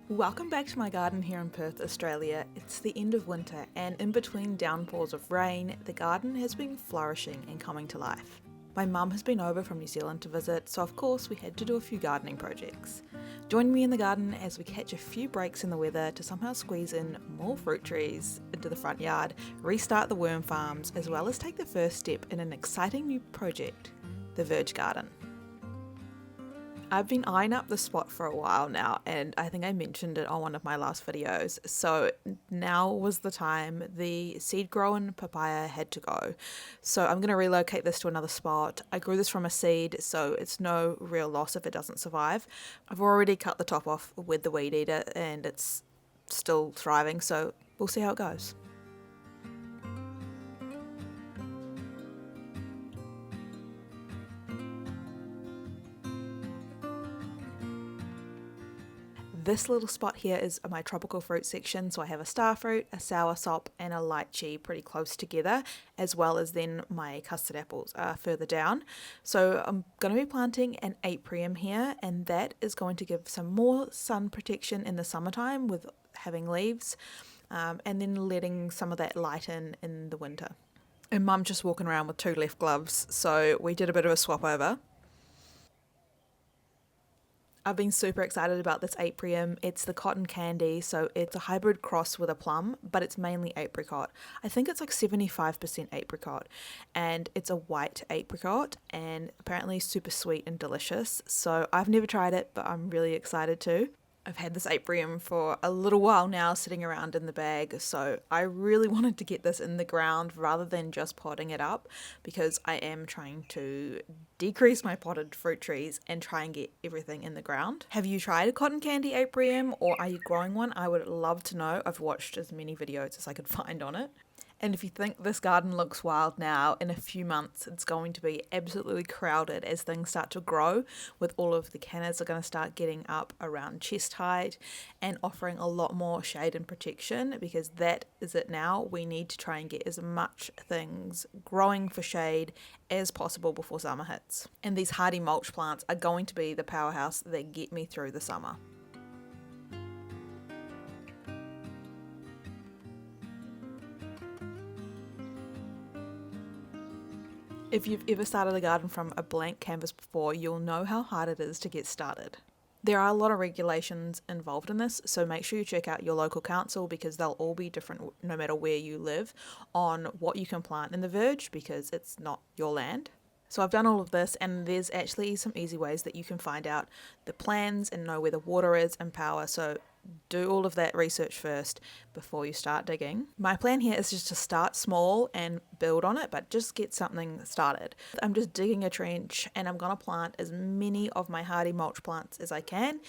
Welcome back to my garden here in Perth, Australia. It's the end of winter, and in between downpours of rain, the garden has been flourishing and coming to life. My mum has been over from New Zealand to visit, so of course we had to do a few gardening projects. Join me in the garden as we catch a few breaks in the weather to somehow squeeze in more fruit trees into the front yard, restart the worm farms, as well as take the first step in an exciting new project, the verge garden. I've been eyeing up the spot for a while now, and I think I mentioned it on one of my last videos, so now was the time. The seed grown papaya had to go, so I'm going to relocate this to another spot. I grew this from a seed, so it's no real loss if it doesn't survive. I've already cut the top off with the weed eater and it's still thriving, so we'll see how it goes. This little spot here is my tropical fruit section, so I have a starfruit, a soursop and a lychee pretty close together, as well as then my custard apples are further down. So I'm going to be planting an Aprium here, and that is going to give some more sun protection in the summertime with having leaves, and then letting some of that light in the winter. And Mum just walking around with two left gloves, so we did a bit of a swap over. I've been super excited about this Aprium. It's the cotton candy, so it's a hybrid cross with a plum, but it's mainly apricot. I think it's like 75% apricot, and it's a white apricot, and apparently super sweet and delicious. So I've never tried it, but I'm really excited to. I've had this Aprium for a little while now sitting around in the bag, so I really wanted to get this in the ground rather than just potting it up, because I am trying to decrease my potted fruit trees and try and get everything in the ground. Have you tried a cotton candy Aprium, or are you growing one? I would love to know. I've watched as many videos as I could find on it. And if you think this garden looks wild now, in a few months it's going to be absolutely crowded as things start to grow, with all of the cannas are going to start getting up around chest height and offering a lot more shade and protection, because that is it now. We need to try and get as much things growing for shade as possible before summer hits. And these hardy mulch plants are going to be the powerhouse that get me through the summer. If you've ever started a garden from a blank canvas before, you'll know how hard it is to get started. There are a lot of regulations involved in this, so make sure you check out your local council, because they'll all be different no matter where you live, on what you can plant in the verge, because it's not your land. So I've done all of this, and there's actually some easy ways that you can find out the plans and know where the water is and power, so do all of that research first before you start digging. My plan here is just to start small and build on it, but just get something started. I'm just digging a trench, and I'm going to plant as many of my hardy mulch plants as I can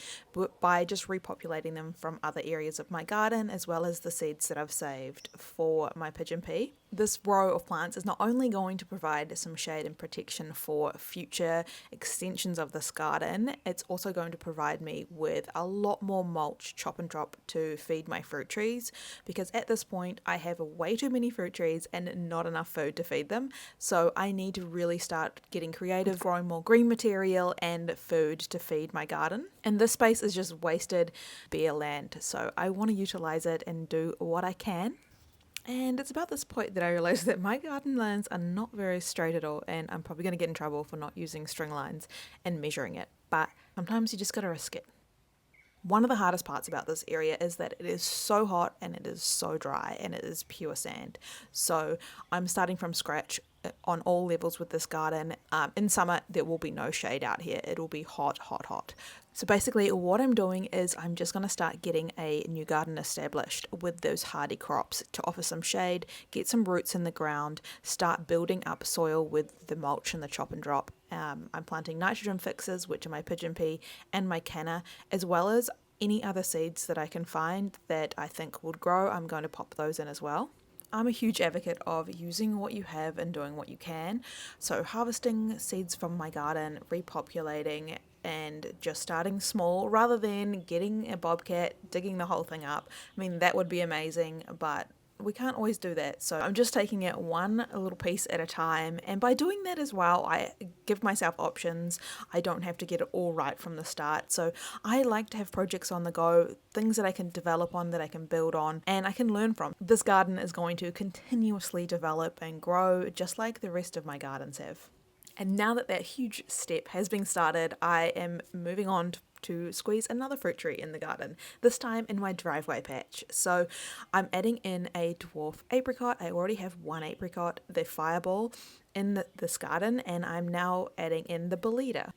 by just repopulating them from other areas of my garden, as well as the seeds that I've saved for my pigeon pea. This row of plants is not only going to provide some shade and protection for future extensions of this garden, it's also going to provide me with a lot more mulch, chop and drop, to feed my fruit trees, because at this point I have way too many fruit trees and not enough food to feed them. So I need to really start getting creative, growing more green material and food to feed my garden. And this space is just wasted bare land, so I want to utilize it and do what I can. And it's about this point that I realised that my garden lines are not very straight at all, and I'm probably going to get in trouble for not using string lines and measuring it, but sometimes you just got to risk it. One of the hardest parts about this area is that it is so hot and it is so dry and it is pure sand. So I'm starting from scratch on all levels with this garden. In summer, there will be no shade out here. It will be hot, hot, hot. So basically what I'm doing is I'm just going to start getting a new garden established with those hardy crops to offer some shade, get some roots in the ground, start building up soil with the mulch and the chop and drop. I'm planting nitrogen fixes, which are my pigeon pea and my canna, as well as any other seeds that I can find that I think would grow. I'm going to pop those in as well. I'm a huge advocate of using what you have and doing what you can. So harvesting seeds from my garden, repopulating, and just starting small rather than getting a bobcat, digging the whole thing up. I mean, that would be amazing, but we can't always do that. So I'm just taking it one little piece at a time, and by doing that as well, I give myself options. I don't have to get it all right from the start. So I like to have projects on the go, things that I can develop on, that I can build on, and I can learn from. This garden is going to continuously develop and grow just like the rest of my gardens have. And now that that huge step has been started, I am moving on to squeeze another fruit tree in the garden, this time in my driveway patch. So I'm adding in a dwarf apricot. I already have one apricot, the fireball, in this garden, and I'm now adding in the boleta,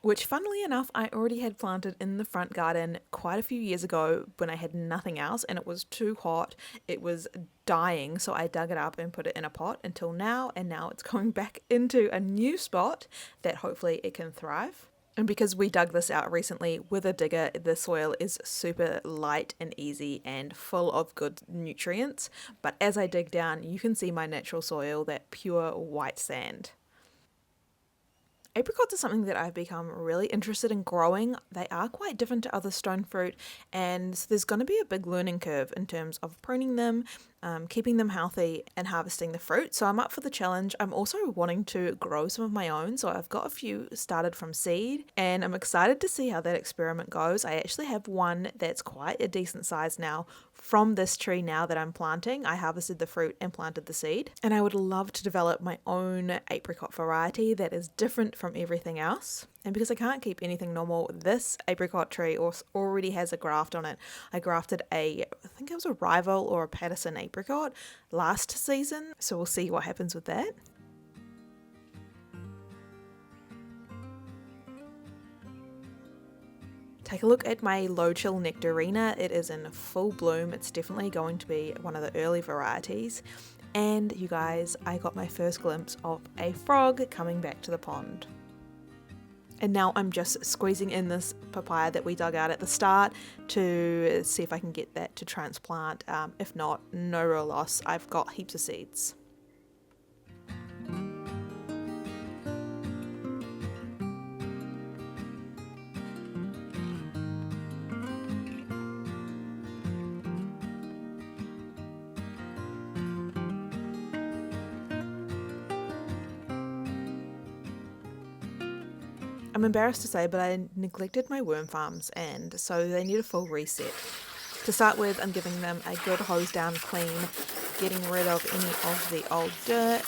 which funnily enough I already had planted in the front garden quite a few years ago when I had nothing else and it was too hot. It was dying, so I dug it up and put it in a pot until now, and now it's going back into a new spot that hopefully it can thrive. And because we dug this out recently with a digger, the soil is super light and easy and full of good nutrients. But as I dig down, you can see my natural soil, that pure white sand. Apricots are something that I've become really interested in growing. They are quite different to other stone fruit, and there's going to be a big learning curve in terms of pruning them, keeping them healthy, and harvesting the fruit. So I'm up for the challenge. I'm also wanting to grow some of my own, so I've got a few started from seed, and I'm excited to see how that experiment goes. I actually have one that's quite a decent size now from this tree now that I'm planting. I harvested the fruit and planted the seed, and I would love to develop my own apricot variety that is different from everything else. And because I can't keep anything normal, this apricot tree already has a graft on it. I grafted I think it was a rival or a Patterson apricot last season, so we'll see what happens with that. Take a look at my low chill nectarina. It is in full bloom. It's definitely going to be one of the early varieties. And you guys, I got my first glimpse of a frog coming back to the pond. And now I'm just squeezing in this papaya that we dug out at the start to see if I can get that to transplant. If not, no real loss. I've got heaps of seeds. I'm embarrassed to say, but I neglected my worm farms, and so they need a full reset. To start with, I'm giving them a good hose down clean, getting rid of any of the old dirt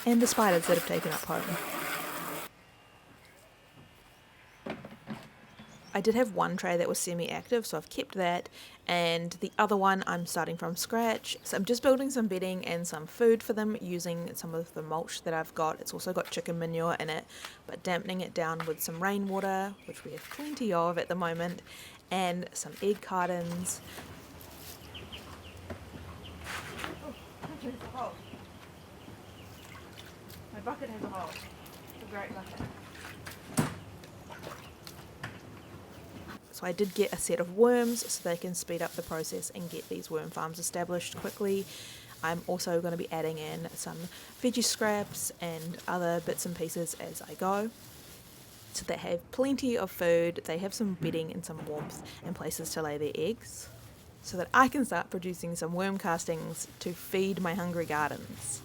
and the spiders that have taken up home. I did have one tray that was semi-active, so I've kept that, and the other one I'm starting from scratch. So I'm just building some bedding and some food for them using some of the mulch that I've got. It's also got chicken manure in it, but dampening it down with some rainwater, which we have plenty of at the moment, and some egg cartons. Oh, there's a hole. My bucket has a hole. It's a great bucket. So I did get a set of worms so they can speed up the process and get these worm farms established quickly. I'm also going to be adding in some veggie scraps and other bits and pieces as I go. So they have plenty of food, they have some bedding and some warmth and places to lay their eggs, so that I can start producing some worm castings to feed my hungry gardens.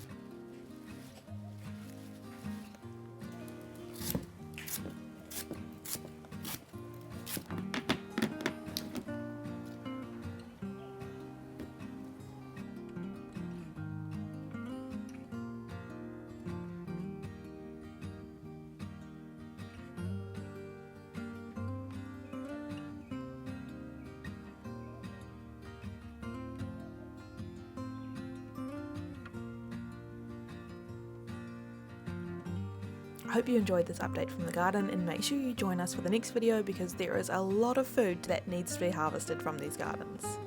I hope you enjoyed this update from the garden, and make sure you join us for the next video because there is a lot of food that needs to be harvested from these gardens.